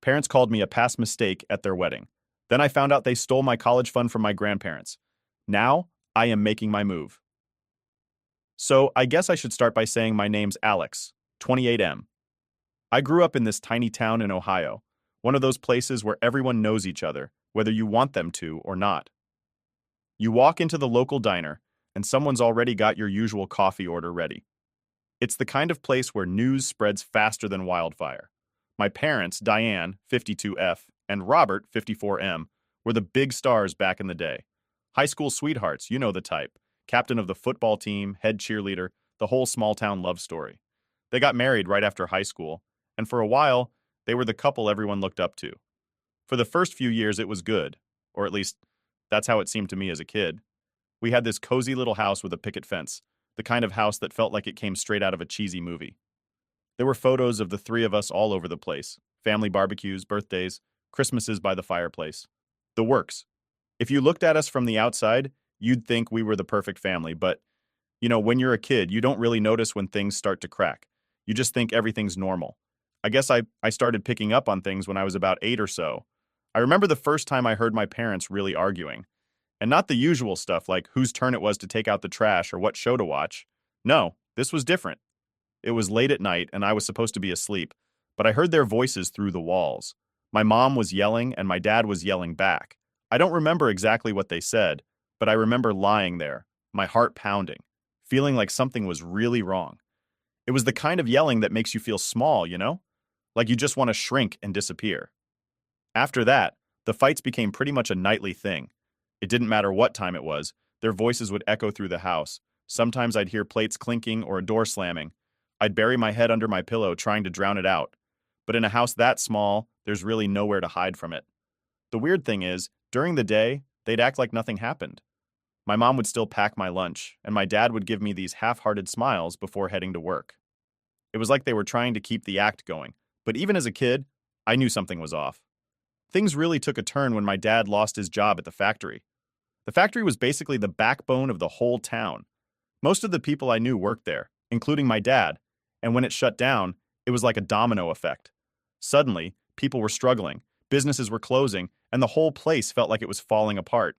Parents called me a past mistake at their wedding. Then I found out they stole my college fund from my grandparents. Now, I am making my move. So, I guess I should start by saying my name's Alex, 28M. I grew up in this tiny town in Ohio, one of those places where everyone knows each other, whether you want them to or not. You walk into the local diner, and someone's already got your usual coffee order ready. It's the kind of place where news spreads faster than wildfire. My parents, Diane, 52F, and Robert, 54M, were the big stars back in the day. High school sweethearts, you know the type. Captain of the football team, head cheerleader, the whole small town love story. They got married right after high school, and for a while, they were the couple everyone looked up to. For the first few years, it was good, or at least, that's how it seemed to me as a kid. We had this cozy little house with a picket fence, the kind of house that felt like it came straight out of a cheesy movie. There were photos of the three of us all over the place, family barbecues, birthdays, Christmases by the fireplace. The works. If you looked at us from the outside, you'd think we were the perfect family, but, when you're a kid, you don't really notice when things start to crack. You just think everything's normal. I guess I started picking up on things when I was about 8 or so. I remember the first time I heard my parents really arguing. And not the usual stuff like whose turn it was to take out the trash or what show to watch. No, this was different. It was late at night and I was supposed to be asleep, but I heard their voices through the walls. My mom was yelling and my dad was yelling back. I don't remember exactly what they said, but I remember lying there, my heart pounding, feeling like something was really wrong. It was the kind of yelling that makes you feel small, like you just want to shrink and disappear. After that, the fights became pretty much a nightly thing. It didn't matter what time it was, their voices would echo through the house. Sometimes I'd hear plates clinking or a door slamming. I'd bury my head under my pillow trying to drown it out. But in a house that small, there's really nowhere to hide from it. The weird thing is, during the day, they'd act like nothing happened. My mom would still pack my lunch, and my dad would give me these half-hearted smiles before heading to work. It was like they were trying to keep the act going, but even as a kid, I knew something was off. Things really took a turn when my dad lost his job at the factory. The factory was basically the backbone of the whole town. Most of the people I knew worked there, including my dad, and when it shut down, it was like a domino effect. Suddenly, people were struggling, businesses were closing, and the whole place felt like it was falling apart.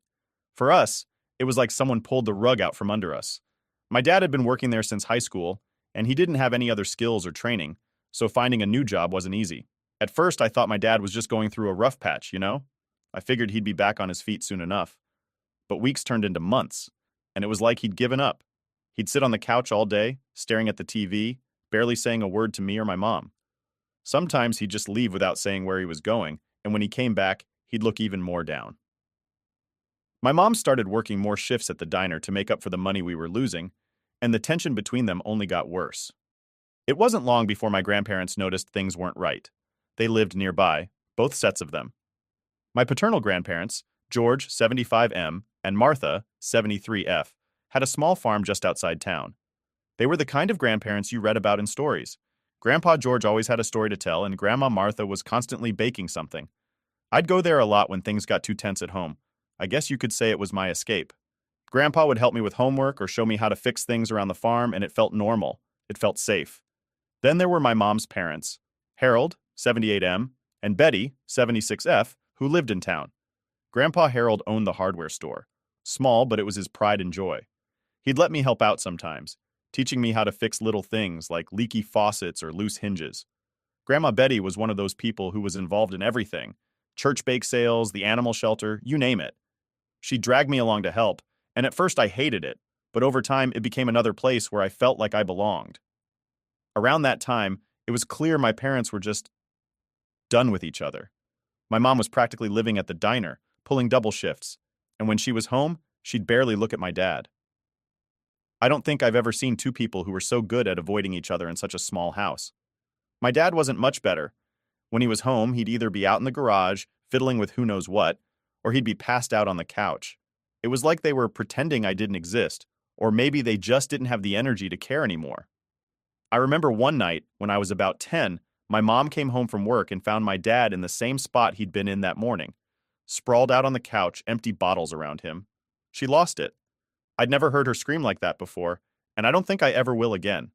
For us, it was like someone pulled the rug out from under us. My dad had been working there since high school, and he didn't have any other skills or training, so finding a new job wasn't easy. At first, I thought my dad was just going through a rough patch. I figured he'd be back on his feet soon enough. But weeks turned into months, and it was like he'd given up. He'd sit on the couch all day, staring at the TV, barely saying a word to me or my mom. Sometimes he'd just leave without saying where he was going, and when he came back, he'd look even more down. My mom started working more shifts at the diner to make up for the money we were losing, and the tension between them only got worse. It wasn't long before my grandparents noticed things weren't right. They lived nearby, both sets of them. My paternal grandparents, George, 75M, and Martha, 73F, had a small farm just outside town. They were the kind of grandparents you read about in stories. Grandpa George always had a story to tell, and Grandma Martha was constantly baking something. I'd go there a lot when things got too tense at home. I guess you could say it was my escape. Grandpa would help me with homework or show me how to fix things around the farm, and it felt normal. It felt safe. Then there were my mom's parents, Harold, 78M, and Betty, 76F, who lived in town. Grandpa Harold owned the hardware store. Small, but it was his pride and joy. He'd let me help out sometimes, teaching me how to fix little things like leaky faucets or loose hinges. Grandma Betty was one of those people who was involved in everything. Church bake sales, the animal shelter, you name it. She dragged me along to help, and at first I hated it, but over time it became another place where I felt like I belonged. Around that time, it was clear my parents were just done with each other. My mom was practically living at the diner, pulling double shifts, and when she was home, she'd barely look at my dad. I don't think I've ever seen two people who were so good at avoiding each other in such a small house. My dad wasn't much better. When he was home, he'd either be out in the garage, fiddling with who knows what, or he'd be passed out on the couch. It was like they were pretending I didn't exist, or maybe they just didn't have the energy to care anymore. I remember one night, when I was about 10, my mom came home from work and found my dad in the same spot he'd been in that morning, sprawled out on the couch, empty bottles around him. She lost it. I'd never heard her scream like that before, and I don't think I ever will again.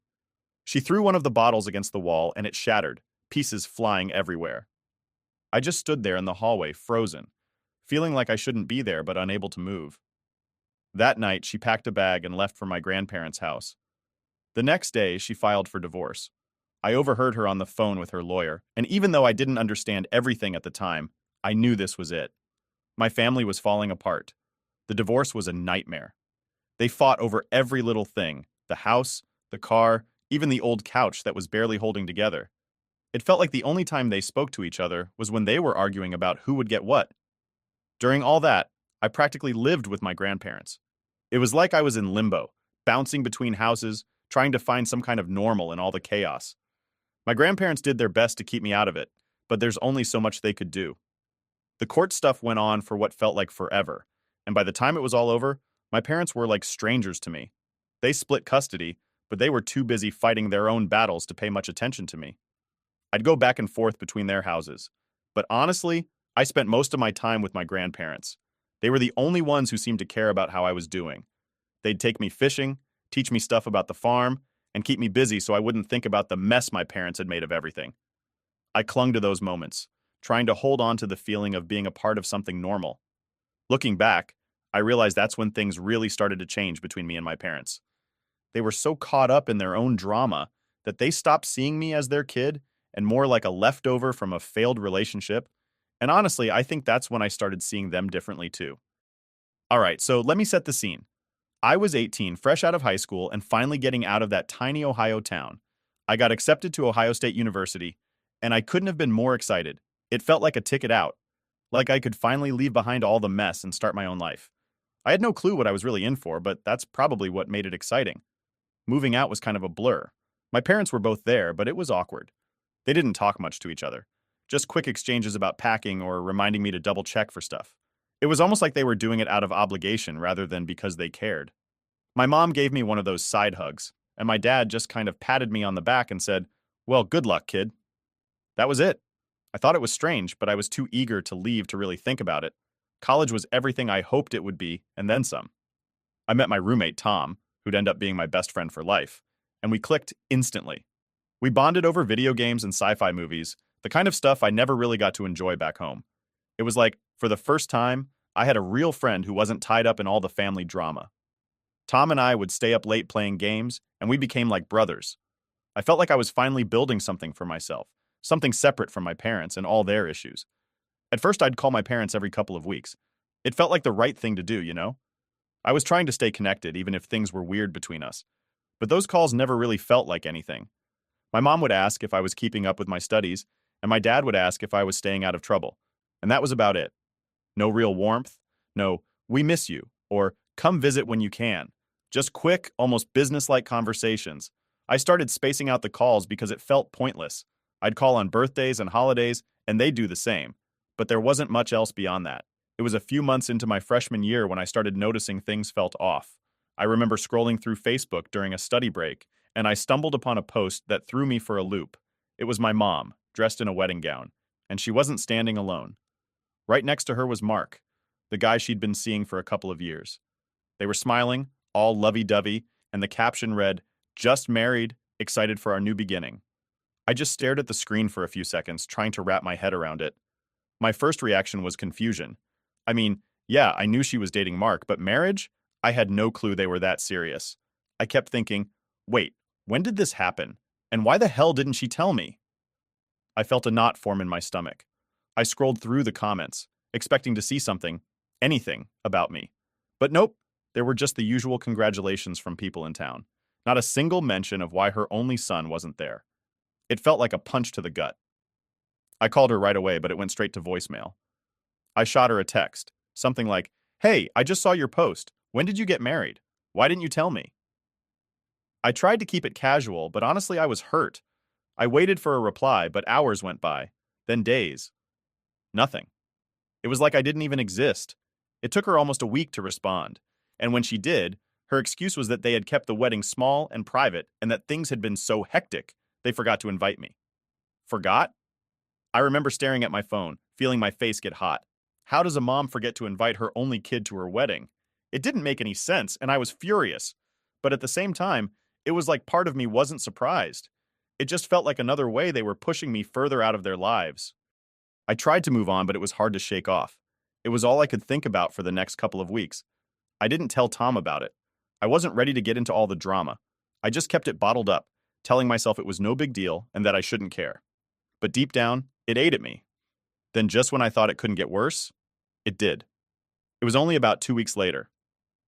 She threw one of the bottles against the wall and it shattered, pieces flying everywhere. I just stood there in the hallway, frozen, feeling like I shouldn't be there but unable to move. That night, she packed a bag and left for my grandparents' house. The next day, she filed for divorce. I overheard her on the phone with her lawyer, and even though I didn't understand everything at the time, I knew this was it. My family was falling apart. The divorce was a nightmare. They fought over every little thing: the house, the car, even the old couch that was barely holding together. It felt like the only time they spoke to each other was when they were arguing about who would get what. During all that, I practically lived with my grandparents. It was like I was in limbo, bouncing between houses, trying to find some kind of normal in all the chaos. My grandparents did their best to keep me out of it, but there's only so much they could do. The court stuff went on for what felt like forever, and by the time it was all over, my parents were like strangers to me. They split custody, but they were too busy fighting their own battles to pay much attention to me. I'd go back and forth between their houses, but honestly, I spent most of my time with my grandparents. They were the only ones who seemed to care about how I was doing. They'd take me fishing, teach me stuff about the farm, and keep me busy so I wouldn't think about the mess my parents had made of everything. I clung to those moments, trying to hold on to the feeling of being a part of something normal. Looking back, I realized that's when things really started to change between me and my parents. They were so caught up in their own drama that they stopped seeing me as their kid and more like a leftover from a failed relationship. And honestly, I think that's when I started seeing them differently too. All right, so let me set the scene. I was 18, fresh out of high school, and finally getting out of that tiny Ohio town. I got accepted to Ohio State University, and I couldn't have been more excited. It felt like a ticket out, like I could finally leave behind all the mess and start my own life. I had no clue what I was really in for, but that's probably what made it exciting. Moving out was kind of a blur. My parents were both there, but it was awkward. They didn't talk much to each other, just quick exchanges about packing or reminding me to double check for stuff. It was almost like they were doing it out of obligation rather than because they cared. My mom gave me one of those side hugs, and my dad just kind of patted me on the back and said, "Well, good luck, kid." That was it. I thought it was strange, but I was too eager to leave to really think about it. College was everything I hoped it would be, and then some. I met my roommate, Tom, who'd end up being my best friend for life, and we clicked instantly. We bonded over video games and sci-fi movies, the kind of stuff I never really got to enjoy back home. It was like, for the first time, I had a real friend who wasn't tied up in all the family drama. Tom and I would stay up late playing games, and we became like brothers. I felt like I was finally building something for myself, something separate from my parents and all their issues. At first, I'd call my parents every couple of weeks. It felt like the right thing to do, you know? I was trying to stay connected, even if things were weird between us. But those calls never really felt like anything. My mom would ask if I was keeping up with my studies, and my dad would ask if I was staying out of trouble. And that was about it. No real warmth, no, "we miss you," or "come visit when you can." Just quick, almost business-like conversations. I started spacing out the calls because it felt pointless. I'd call on birthdays and holidays, and they'd do the same. But there wasn't much else beyond that. It was a few months into my freshman year when I started noticing things felt off. I remember scrolling through Facebook during a study break, and I stumbled upon a post that threw me for a loop. It was my mom, dressed in a wedding gown, and she wasn't standing alone. Right next to her was Mark, the guy she'd been seeing for a couple of years. They were smiling, all lovey-dovey, and the caption read, "Just married, excited for our new beginning." I just stared at the screen for a few seconds, trying to wrap my head around it. My first reaction was confusion. I mean, yeah, I knew she was dating Mark, but marriage? I had no clue they were that serious. I kept thinking, wait, when did this happen? And why the hell didn't she tell me? I felt a knot form in my stomach. I scrolled through the comments, expecting to see something, anything, about me. But nope, there were just the usual congratulations from people in town. Not a single mention of why her only son wasn't there. It felt like a punch to the gut. I called her right away, but it went straight to voicemail. I shot her a text, something like, "Hey, I just saw your post. When did you get married? Why didn't you tell me?" I tried to keep it casual, but honestly, I was hurt. I waited for a reply, but hours went by, then days. Nothing. It was like I didn't even exist. It took her almost a week to respond, and when she did, her excuse was that they had kept the wedding small and private and that things had been so hectic, they forgot to invite me. Forgot? I remember staring at my phone, feeling my face get hot. How does a mom forget to invite her only kid to her wedding? It didn't make any sense, and I was furious. But at the same time, it was like part of me wasn't surprised. It just felt like another way they were pushing me further out of their lives. I tried to move on, but it was hard to shake off. It was all I could think about for the next couple of weeks. I didn't tell Tom about it. I wasn't ready to get into all the drama. I just kept it bottled up, telling myself it was no big deal and that I shouldn't care. But deep down, it ate at me. Then just when I thought it couldn't get worse, it did. It was only about 2 weeks later.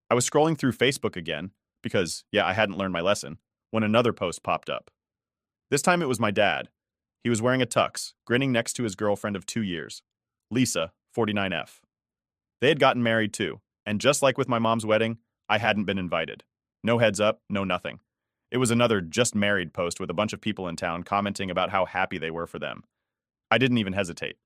I was scrolling through Facebook again, because, yeah, I hadn't learned my lesson, when another post popped up. This time it was my dad. He was wearing a tux, grinning next to his girlfriend of 2 years, Lisa, 49F. They had gotten married too, and just like with my mom's wedding, I hadn't been invited. No heads up, no nothing. It was another just married post with a bunch of people in town commenting about how happy they were for them. I didn't even hesitate.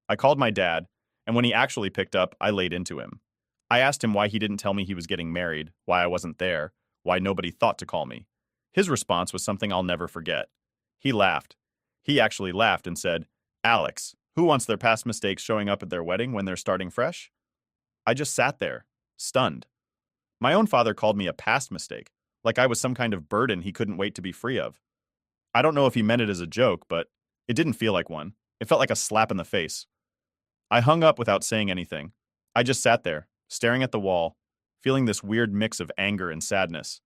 I called my dad, and when he actually picked up, I laid into him. I asked him why he didn't tell me he was getting married, why I wasn't there, why nobody thought to call me. His response was something I'll never forget. He laughed. He actually laughed and said, "Alex, who wants their past mistakes showing up at their wedding when they're starting fresh?" I just sat there, stunned. My own father called me a past mistake, like I was some kind of burden he couldn't wait to be free of. I don't know if he meant it as a joke, but it didn't feel like one. It felt like a slap in the face. I hung up without saying anything. I just sat there, staring at the wall, feeling this weird mix of anger and sadness.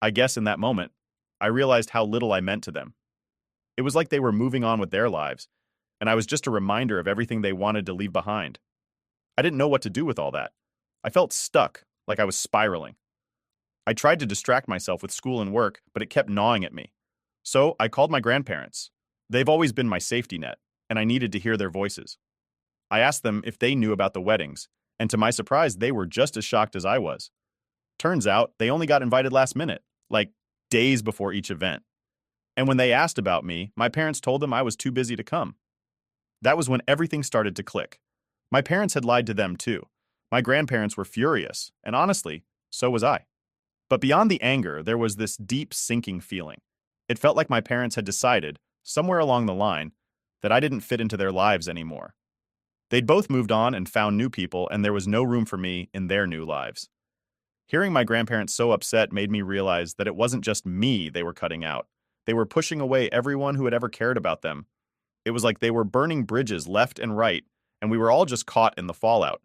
I guess in that moment, I realized how little I meant to them. It was like they were moving on with their lives, and I was just a reminder of everything they wanted to leave behind. I didn't know what to do with all that. I felt stuck, like I was spiraling. I tried to distract myself with school and work, but it kept gnawing at me. So I called my grandparents. They've always been my safety net, and I needed to hear their voices. I asked them if they knew about the weddings, and to my surprise, they were just as shocked as I was. Turns out, they only got invited last minute, like days before each event. And when they asked about me, my parents told them I was too busy to come. That was when everything started to click. My parents had lied to them too. My grandparents were furious, and honestly, so was I. But beyond the anger, there was this deep sinking feeling. It felt like my parents had decided, somewhere along the line, that I didn't fit into their lives anymore. They'd both moved on and found new people, and there was no room for me in their new lives. Hearing my grandparents so upset made me realize that it wasn't just me they were cutting out. They were pushing away everyone who had ever cared about them. It was like they were burning bridges left and right, and we were all just caught in the fallout.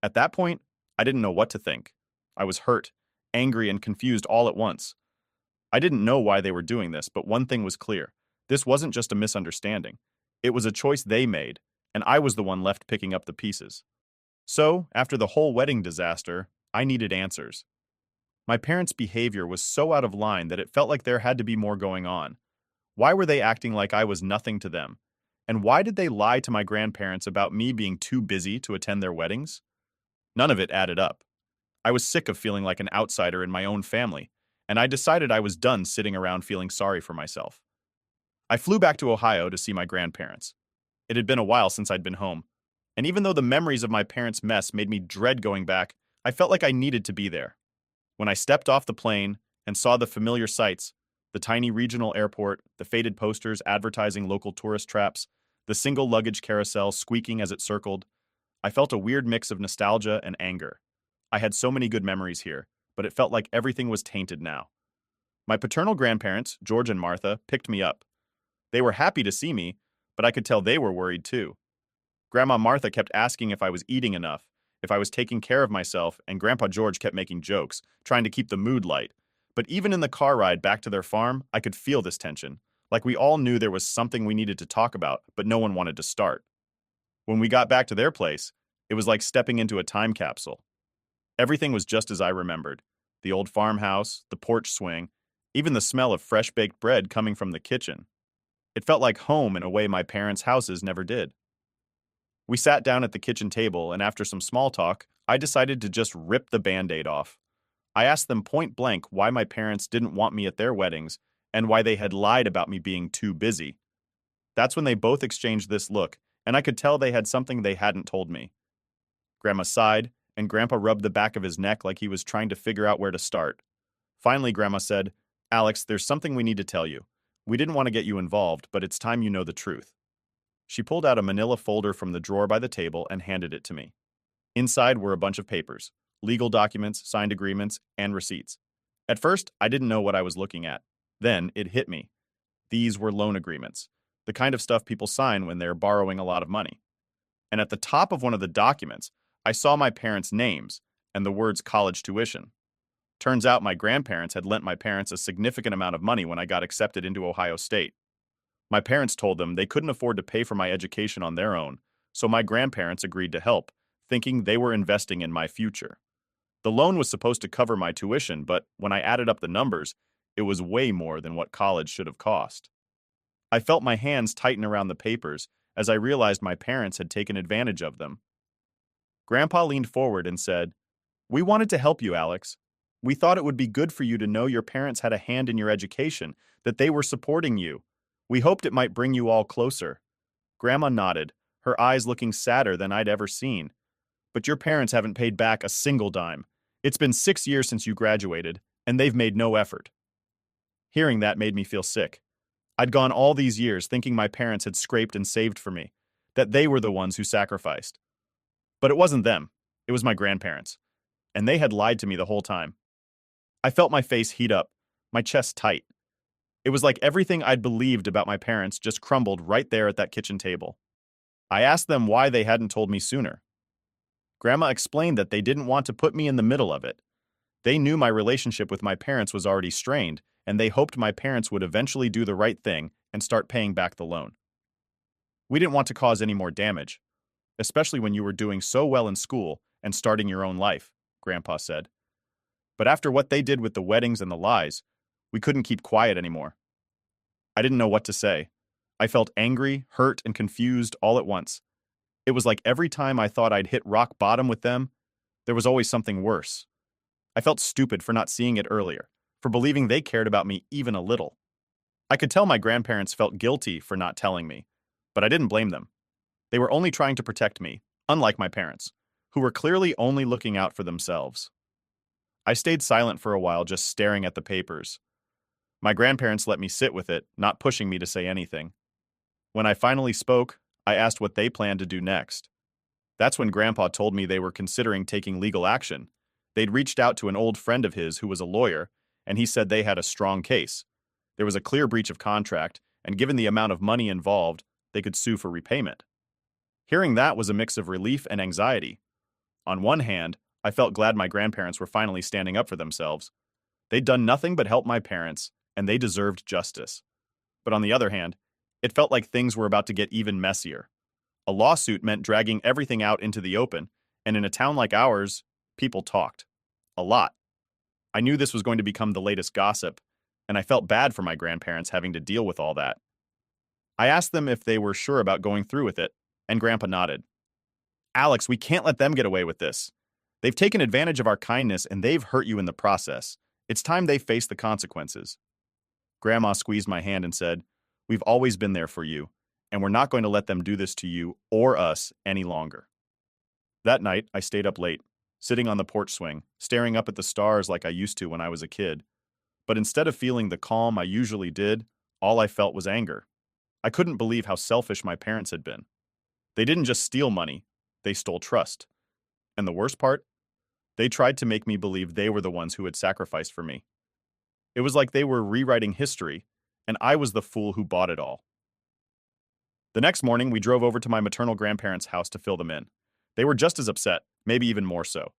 At that point, I didn't know what to think. I was hurt, angry, and confused all at once. I didn't know why they were doing this, but one thing was clear. This wasn't just a misunderstanding. It was a choice they made, and I was the one left picking up the pieces. So, after the whole wedding disaster, I needed answers. My parents' behavior was so out of line that it felt like there had to be more going on. Why were they acting like I was nothing to them? And why did they lie to my grandparents about me being too busy to attend their weddings? None of it added up. I was sick of feeling like an outsider in my own family, and I decided I was done sitting around feeling sorry for myself. I flew back to Ohio to see my grandparents. It had been a while since I'd been home, and even though the memories of my parents' mess made me dread going back, I felt like I needed to be there. When I stepped off the plane and saw the familiar sights, the tiny regional airport, the faded posters advertising local tourist traps, the single luggage carousel squeaking as it circled, I felt a weird mix of nostalgia and anger. I had so many good memories here, but it felt like everything was tainted now. My paternal grandparents, George and Martha, picked me up. They were happy to see me, but I could tell they were worried too. Grandma Martha kept asking if I was eating enough, if I was taking care of myself, and Grandpa George kept making jokes, trying to keep the mood light. But even in the car ride back to their farm, I could feel this tension, like we all knew there was something we needed to talk about, but no one wanted to start. When we got back to their place, it was like stepping into a time capsule. Everything was just as I remembered. The old farmhouse, the porch swing, even the smell of fresh-baked bread coming from the kitchen. It felt like home in a way my parents' houses never did. We sat down at the kitchen table, and after some small talk, I decided to just rip the Band-Aid off. I asked them point blank why my parents didn't want me at their weddings, and why they had lied about me being too busy. That's when they both exchanged this look, and I could tell they had something they hadn't told me. Grandma sighed, and Grandpa rubbed the back of his neck like he was trying to figure out where to start. Finally, Grandma said, "Alex, there's something we need to tell you. We didn't want to get you involved, but it's time you know the truth." She pulled out a manila folder from the drawer by the table and handed it to me. Inside were a bunch of papers, legal documents, signed agreements, and receipts. At first, I didn't know what I was looking at. Then, it hit me. These were loan agreements. the kind of stuff people sign when they're borrowing a lot of money. And at the top of one of the documents, I saw my parents' names and the words college tuition. Turns out my grandparents had lent my parents a significant amount of money when I got accepted into Ohio State. My parents told them they couldn't afford to pay for my education on their own, so my grandparents agreed to help, thinking they were investing in my future. The loan was supposed to cover my tuition, but when I added up the numbers, it was way more than what college should have cost. I felt my hands tighten around the papers as I realized my parents had taken advantage of them. Grandpa leaned forward and said, "We wanted to help you, Alex. We thought it would be good for you to know your parents had a hand in your education, that they were supporting you. We hoped it might bring you all closer." Grandma nodded, her eyes looking sadder than I'd ever seen. "But your parents haven't paid back a single dime. It's been 6 years since you graduated, and they've made no effort." Hearing that made me feel sick. I'd gone all these years thinking my parents had scraped and saved for me, that they were the ones who sacrificed. But it wasn't them, it was my grandparents, and they had lied to me the whole time. I felt my face heat up, my chest tight. It was like everything I'd believed about my parents just crumbled right there at that kitchen table. I asked them why they hadn't told me sooner. Grandma explained that they didn't want to put me in the middle of it. They knew my relationship with my parents was already strained, and they hoped my parents would eventually do the right thing and start paying back the loan. "We didn't want to cause any more damage, especially when you were doing so well in school and starting your own life," Grandpa said. "But after what they did with the weddings and the lies, we couldn't keep quiet anymore." I didn't know what to say. I felt angry, hurt, and confused all at once. It was like every time I thought I'd hit rock bottom with them, there was always something worse. I felt stupid for not seeing it earlier, for believing they cared about me even a little. I could tell my grandparents felt guilty for not telling me, but I didn't blame them. They were only trying to protect me, unlike my parents, who were clearly only looking out for themselves. I stayed silent for a while, just staring at the papers. My grandparents let me sit with it, not pushing me to say anything. When I finally spoke, I asked what they planned to do next. That's when Grandpa told me they were considering taking legal action. They'd reached out to an old friend of his who was a lawyer, and he said they had a strong case. There was a clear breach of contract, and given the amount of money involved, they could sue for repayment. Hearing that was a mix of relief and anxiety. On one hand, I felt glad my grandparents were finally standing up for themselves. They'd done nothing but help my parents, and they deserved justice. But on the other hand, it felt like things were about to get even messier. A lawsuit meant dragging everything out into the open, and in a town like ours, people talked. A lot. I knew this was going to become the latest gossip, and I felt bad for my grandparents having to deal with all that. I asked them if they were sure about going through with it, and Grandpa nodded. "Alex, we can't let them get away with this. They've taken advantage of our kindness, and they've hurt you in the process. It's time they face the consequences." Grandma squeezed my hand and said, "We've always been there for you, and we're not going to let them do this to you or us any longer." That night, I stayed up late, sitting on the porch swing, staring up at the stars like I used to when I was a kid. But instead of feeling the calm I usually did, all I felt was anger. I couldn't believe how selfish my parents had been. They didn't just steal money, they stole trust. And the worst part? They tried to make me believe they were the ones who had sacrificed for me. It was like they were rewriting history, and I was the fool who bought it all. The next morning, we drove over to my maternal grandparents' house to fill them in. They were just as upset, maybe even more so.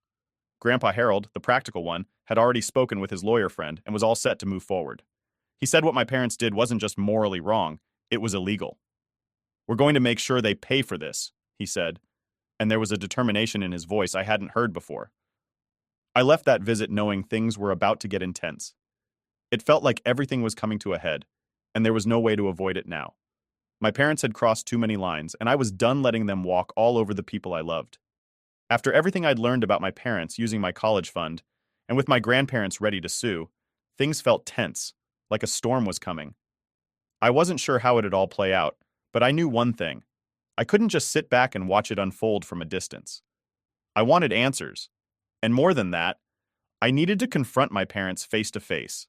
Grandpa Harold, the practical one, had already spoken with his lawyer friend and was all set to move forward. He said what my parents did wasn't just morally wrong, it was illegal. "We're going to make sure they pay for this," he said, and there was a determination in his voice I hadn't heard before. I left that visit knowing things were about to get intense. It felt like everything was coming to a head, and there was no way to avoid it now. My parents had crossed too many lines, and I was done letting them walk all over the people I loved. After everything I'd learned about my parents using my college fund, and with my grandparents ready to sue, things felt tense, like a storm was coming. I wasn't sure how it'd all play out, but I knew one thing. I couldn't just sit back and watch it unfold from a distance. I wanted answers. And more than that, I needed to confront my parents face to face.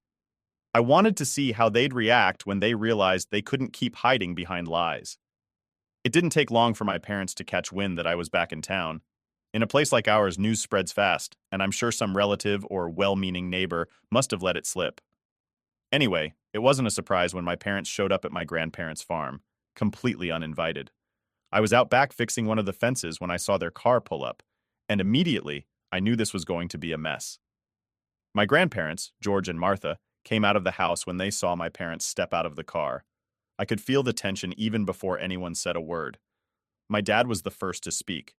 I wanted to see how they'd react when they realized they couldn't keep hiding behind lies. It didn't take long for my parents to catch wind that I was back in town. In a place like ours, news spreads fast, and I'm sure some relative or well-meaning neighbor must have let it slip. Anyway, it wasn't a surprise when my parents showed up at my grandparents' farm. completely uninvited. I was out back fixing one of the fences when I saw their car pull up, and immediately I knew this was going to be a mess. My grandparents, George and Martha, came out of the house when they saw my parents step out of the car. I could feel the tension even before anyone said a word. My dad was the first to speak.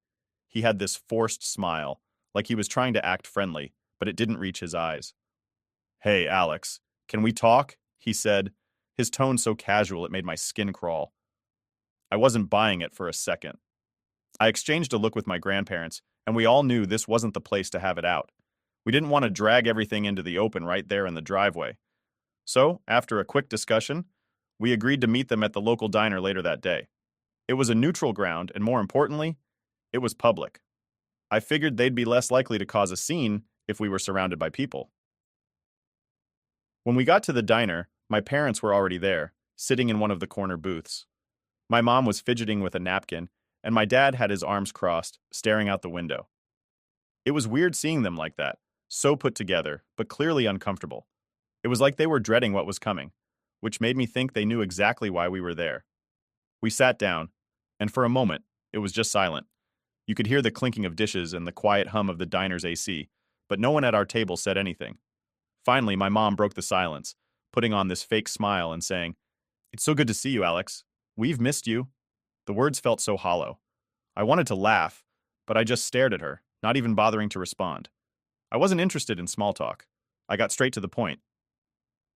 He had this forced smile, like he was trying to act friendly, but it didn't reach his eyes. "Hey, Alex, can we talk?" he said, his tone so casual it made my skin crawl. I wasn't buying it for a second. I exchanged a look with my grandparents, and we all knew this wasn't the place to have it out. We didn't want to drag everything into the open right there in the driveway. So, after a quick discussion, we agreed to meet them at the local diner later that day. It was a neutral ground, and more importantly, it was public. I figured they'd be less likely to cause a scene if we were surrounded by people. When we got to the diner, my parents were already there, sitting in one of the corner booths. My mom was fidgeting with a napkin, and my dad had his arms crossed, staring out the window. It was weird seeing them like that, so put together, but clearly uncomfortable. It was like they were dreading what was coming, which made me think they knew exactly why we were there. We sat down, and for a moment, it was just silent. You could hear the clinking of dishes and the quiet hum of the diner's AC, but no one at our table said anything. Finally, my mom broke the silence, putting on this fake smile and saying, "It's so good to see you, Alex. We've missed you." The words felt so hollow. I wanted to laugh, but I just stared at her, not even bothering to respond. I wasn't interested in small talk. I got straight to the point.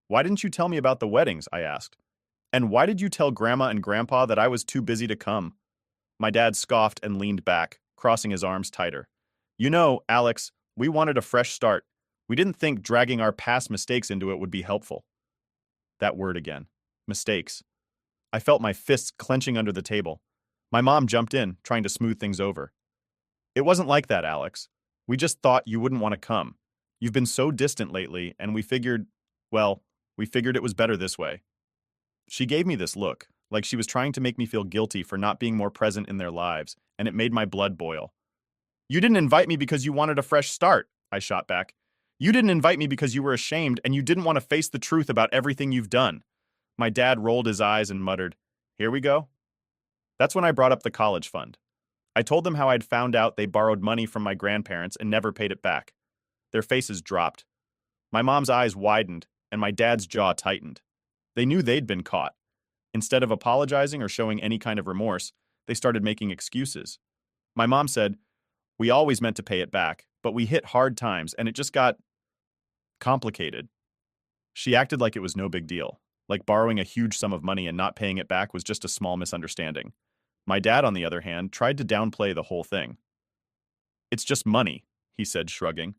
"Why didn't you tell me about the weddings?" I asked. "And why did you tell Grandma and Grandpa that I was too busy to come?" My dad scoffed and leaned back, crossing his arms tighter. "You know, Alex, we wanted a fresh start. We didn't think dragging our past mistakes into it would be helpful." That word again. Mistakes. I felt my fists clenching under the table. My mom jumped in, trying to smooth things over. "It wasn't like that, Alex. We just thought you wouldn't want to come. You've been so distant lately, and we figured it was better this way." She gave me this look, like she was trying to make me feel guilty for not being more present in their lives, and it made my blood boil. "You didn't invite me because you wanted a fresh start," I shot back. "You didn't invite me because you were ashamed and you didn't want to face the truth about everything you've done." My dad rolled his eyes and muttered, "Here we go." That's when I brought up the college fund. I told them how I'd found out they borrowed money from my grandparents and never paid it back. Their faces dropped. My mom's eyes widened, and my dad's jaw tightened. They knew they'd been caught. Instead of apologizing or showing any kind of remorse, they started making excuses. My mom said, "We always meant to pay it back, but we hit hard times and it just got complicated." She acted like it was no big deal, like borrowing a huge sum of money and not paying it back was just a small misunderstanding. My dad, on the other hand, tried to downplay the whole thing. "It's just money," he said, shrugging.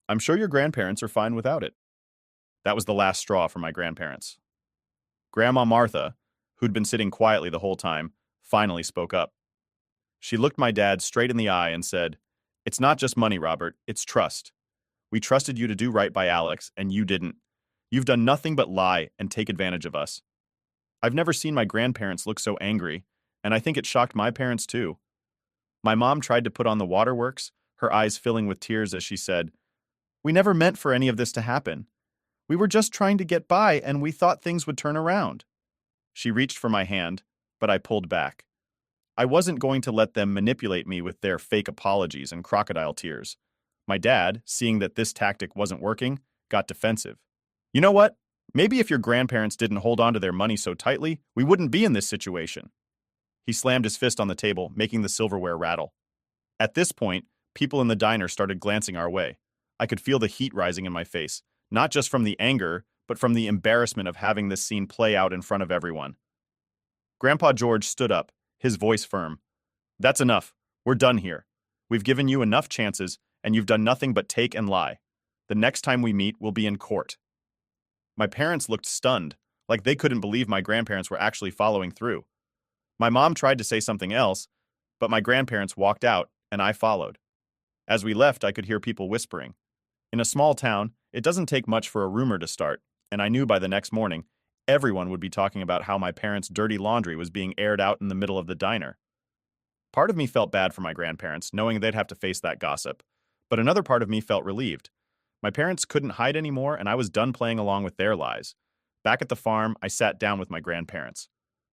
"I'm sure your grandparents are fine without it." That was the last straw for my grandparents. Grandma Martha, who'd been sitting quietly the whole time, finally spoke up. She looked my dad straight in the eye and said, "It's not just money, Robert, it's trust. We trusted you to do right by Alex, and you didn't. You've done nothing but lie and take advantage of us." I've never seen my grandparents look so angry, and I think it shocked my parents too. My mom tried to put on the waterworks, her eyes filling with tears as she said, "We never meant for any of this to happen. We were just trying to get by, and we thought things would turn around." She reached for my hand, but I pulled back. I wasn't going to let them manipulate me with their fake apologies and crocodile tears. My dad, seeing that this tactic wasn't working, got defensive. "You know what? Maybe if your grandparents didn't hold on to their money so tightly, we wouldn't be in this situation." He slammed his fist on the table, making the silverware rattle. At this point, people in the diner started glancing our way. I could feel the heat rising in my face, not just from the anger, but from the embarrassment of having this scene play out in front of everyone. Grandpa George stood up, his voice firm. "That's enough. We're done here. We've given you enough chances, and you've done nothing but take and lie. The next time we meet, we'll be in court." My parents looked stunned, like they couldn't believe my grandparents were actually following through. My mom tried to say something else, but my grandparents walked out, and I followed. As we left, I could hear people whispering. In a small town, it doesn't take much for a rumor to start, and I knew by the next morning, everyone would be talking about how my parents' dirty laundry was being aired out in the middle of the diner. Part of me felt bad for my grandparents, knowing they'd have to face that gossip, but another part of me felt relieved. My parents couldn't hide anymore, and I was done playing along with their lies. Back at the farm, I sat down with my grandparents.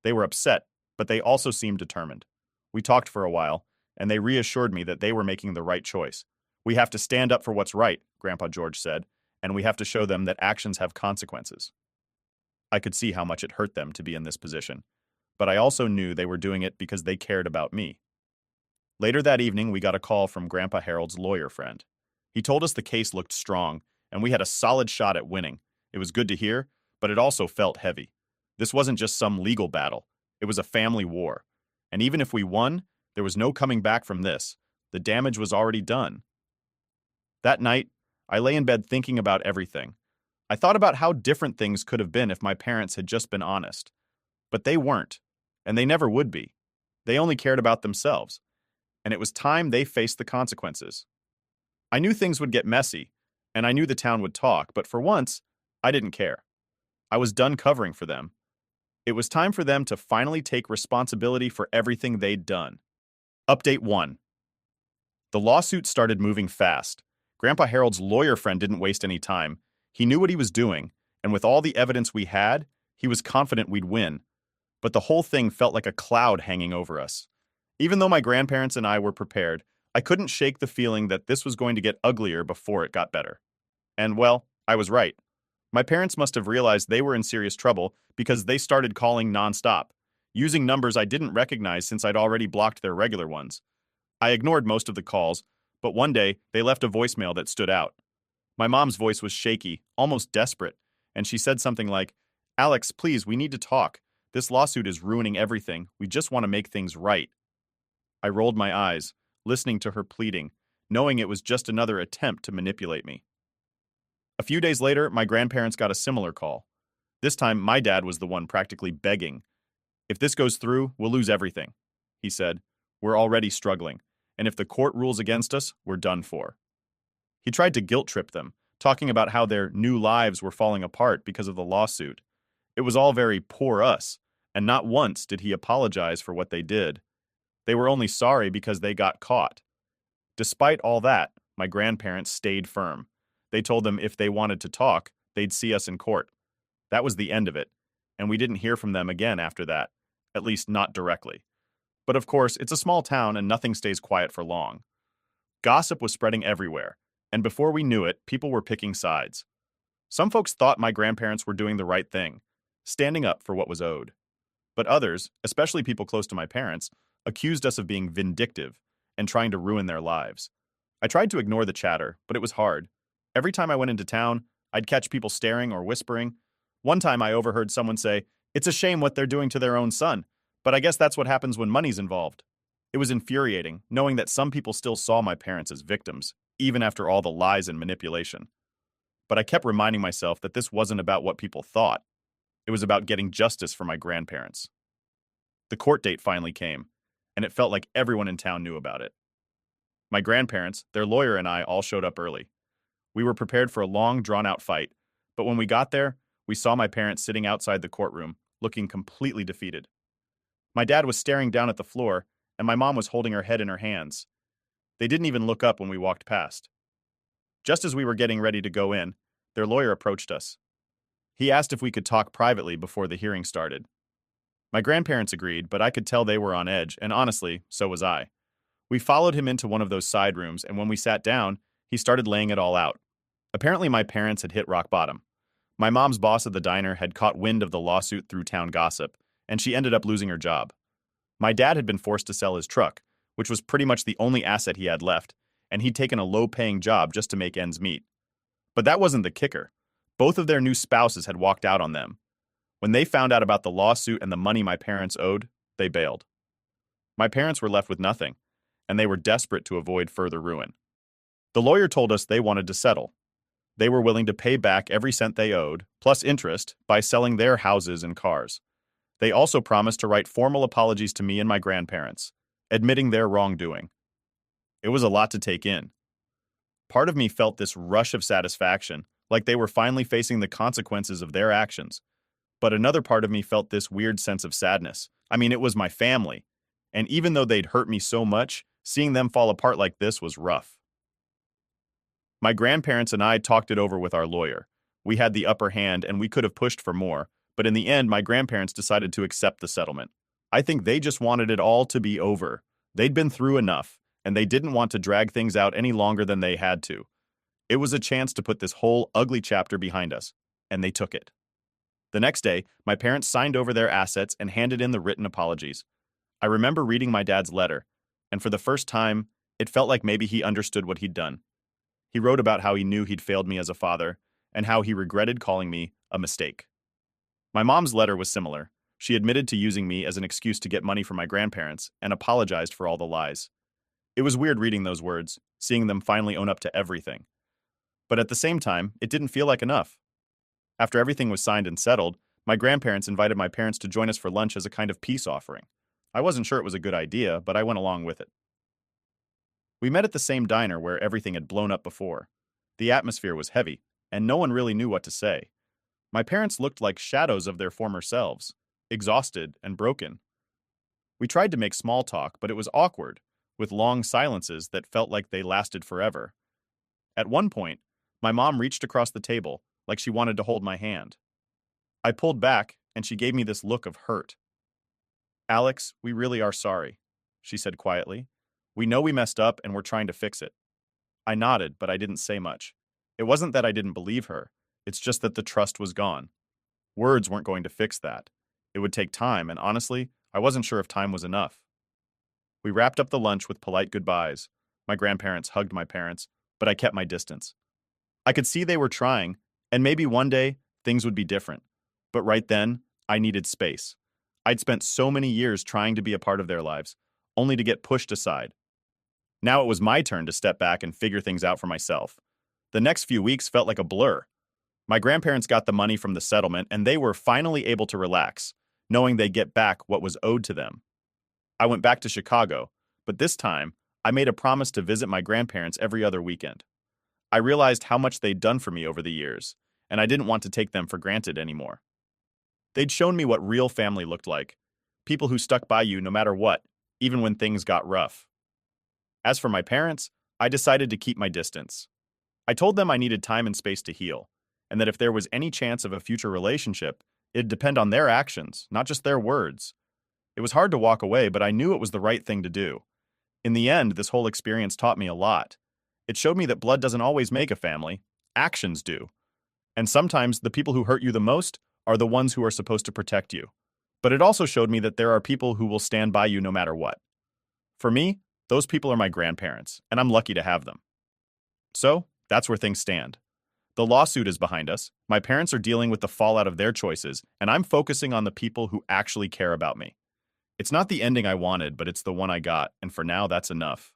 They were upset, but they also seemed determined. We talked for a while, and they reassured me that they were making the right choice. "We have to stand up for what's right," Grandpa George said, "and we have to show them that actions have consequences." I could see how much it hurt them to be in this position, but I also knew they were doing it because they cared about me. Later that evening, we got a call from Grandpa Harold's lawyer friend. He told us the case looked strong, and we had a solid shot at winning. It was good to hear, but it also felt heavy. This wasn't just some legal battle. It was a family war. And even if we won, there was no coming back from this. The damage was already done. That night, I lay in bed thinking about everything. I thought about how different things could have been if my parents had just been honest. But they weren't, and they never would be. They only cared about themselves, and it was time they faced the consequences. I knew things would get messy, and I knew the town would talk, but for once, I didn't care. I was done covering for them. It was time for them to finally take responsibility for everything they'd done. Update 1. The lawsuit started moving fast. Grandpa Harold's lawyer friend didn't waste any time. He knew what he was doing, and with all the evidence we had, he was confident we'd win. But the whole thing felt like a cloud hanging over us. Even though my grandparents and I were prepared, I couldn't shake the feeling that this was going to get uglier before it got better. And well, I was right. My parents must have realized they were in serious trouble because they started calling nonstop, using numbers I didn't recognize since I'd already blocked their regular ones. I ignored most of the calls, but one day they left a voicemail that stood out. My mom's voice was shaky, almost desperate, and she said something like, "Alex, please, we need to talk. This lawsuit is ruining everything. We just want to make things right." I rolled my eyes, listening to her pleading, knowing it was just another attempt to manipulate me. A few days later, my grandparents got a similar call. This time, my dad was the one practically begging. "If this goes through, we'll lose everything," he said. "We're already struggling, and if the court rules against us, we're done for." He tried to guilt trip them, talking about how their new lives were falling apart because of the lawsuit. It was all very poor us, and not once did he apologize for what they did. They were only sorry because they got caught. Despite all that, my grandparents stayed firm. They told them if they wanted to talk, they'd see us in court. That was the end of it, and we didn't hear from them again after that, at least not directly. But of course, it's a small town and nothing stays quiet for long. Gossip was spreading everywhere, and before we knew it, people were picking sides. Some folks thought my grandparents were doing the right thing, standing up for what was owed. But others, especially people close to my parents, accused us of being vindictive and trying to ruin their lives. I tried to ignore the chatter, but it was hard. Every time I went into town, I'd catch people staring or whispering. One time I overheard someone say, "It's a shame what they're doing to their own son, but I guess that's what happens when money's involved." It was infuriating, knowing that some people still saw my parents as victims, even after all the lies and manipulation. But I kept reminding myself that this wasn't about what people thought. It was about getting justice for my grandparents. The court date finally came, and it felt like everyone in town knew about it. My grandparents, their lawyer, and I all showed up early. We were prepared for a long, drawn-out fight, but when we got there, we saw my parents sitting outside the courtroom, looking completely defeated. My dad was staring down at the floor, and my mom was holding her head in her hands. They didn't even look up when we walked past. Just as we were getting ready to go in, their lawyer approached us. He asked if we could talk privately before the hearing started. My grandparents agreed, but I could tell they were on edge, and honestly, so was I. We followed him into one of those side rooms, and when we sat down, he started laying it all out. Apparently, my parents had hit rock bottom. My mom's boss at the diner had caught wind of the lawsuit through town gossip, and she ended up losing her job. My dad had been forced to sell his truck, which was pretty much the only asset he had left, and he'd taken a low-paying job just to make ends meet. But that wasn't the kicker. Both of their new spouses had walked out on them. When they found out about the lawsuit and the money my parents owed, they bailed. My parents were left with nothing, and they were desperate to avoid further ruin. The lawyer told us they wanted to settle. They were willing to pay back every cent they owed, plus interest, by selling their houses and cars. They also promised to write formal apologies to me and my grandparents, admitting their wrongdoing. It was a lot to take in. Part of me felt this rush of satisfaction, like they were finally facing the consequences of their actions. But another part of me felt this weird sense of sadness. I mean, it was my family. And even though they'd hurt me so much, seeing them fall apart like this was rough. My grandparents and I talked it over with our lawyer. We had the upper hand and we could have pushed for more, But in the end, my grandparents decided to accept the settlement. I think they just wanted it all to be over. They'd been through enough, and they didn't want to drag things out any longer than they had to. It was a chance to put this whole ugly chapter behind us, and they took it. The next day, my parents signed over their assets and handed in the written apologies. I remember reading my dad's letter, and for the first time, it felt like maybe he understood what he'd done. He wrote about how he knew he'd failed me as a father, and how he regretted calling me a mistake. My mom's letter was similar. She admitted to using me as an excuse to get money from my grandparents and apologized for all the lies. It was weird reading those words, seeing them finally own up to everything. But at the same time, it didn't feel like enough. After everything was signed and settled, my grandparents invited my parents to join us for lunch as a kind of peace offering. I wasn't sure it was a good idea, but I went along with it. We met at the same diner where everything had blown up before. The atmosphere was heavy, and no one really knew what to say. My parents looked like shadows of their former selves, exhausted and broken. We tried to make small talk, but it was awkward, with long silences that felt like they lasted forever. At one point, my mom reached across the table, like she wanted to hold my hand. I pulled back, and she gave me this look of hurt. "Alex, we really are sorry," she said quietly. "We know we messed up, and we're trying to fix it." I nodded, but I didn't say much. It wasn't that I didn't believe her. It's just that the trust was gone. Words weren't going to fix that. It would take time, and honestly, I wasn't sure if time was enough. We wrapped up the lunch with polite goodbyes. My grandparents hugged my parents, but I kept my distance. I could see they were trying, and maybe one day things would be different. But right then, I needed space. I'd spent so many years trying to be a part of their lives, only to get pushed aside. Now it was my turn to step back and figure things out for myself. The next few weeks felt like a blur. My grandparents got the money from the settlement, and they were finally able to relax, knowing they'd get back what was owed to them. I went back to Chicago, but this time, I made a promise to visit my grandparents every other weekend. I realized how much they'd done for me over the years, and I didn't want to take them for granted anymore. They'd shown me what real family looked like, people who stuck by you no matter what, even when things got rough. As for my parents, I decided to keep my distance. I told them I needed time and space to heal, and that if there was any chance of a future relationship, it'd depend on their actions, not just their words. It was hard to walk away, but I knew it was the right thing to do. In the end, this whole experience taught me a lot. It showed me that blood doesn't always make a family, actions do. And sometimes the people who hurt you the most are the ones who are supposed to protect you. But it also showed me that there are people who will stand by you no matter what. For me, those people are my grandparents, and I'm lucky to have them. So, that's where things stand. The lawsuit is behind us, my parents are dealing with the fallout of their choices, and I'm focusing on the people who actually care about me. It's not the ending I wanted, but it's the one I got, and for now, that's enough.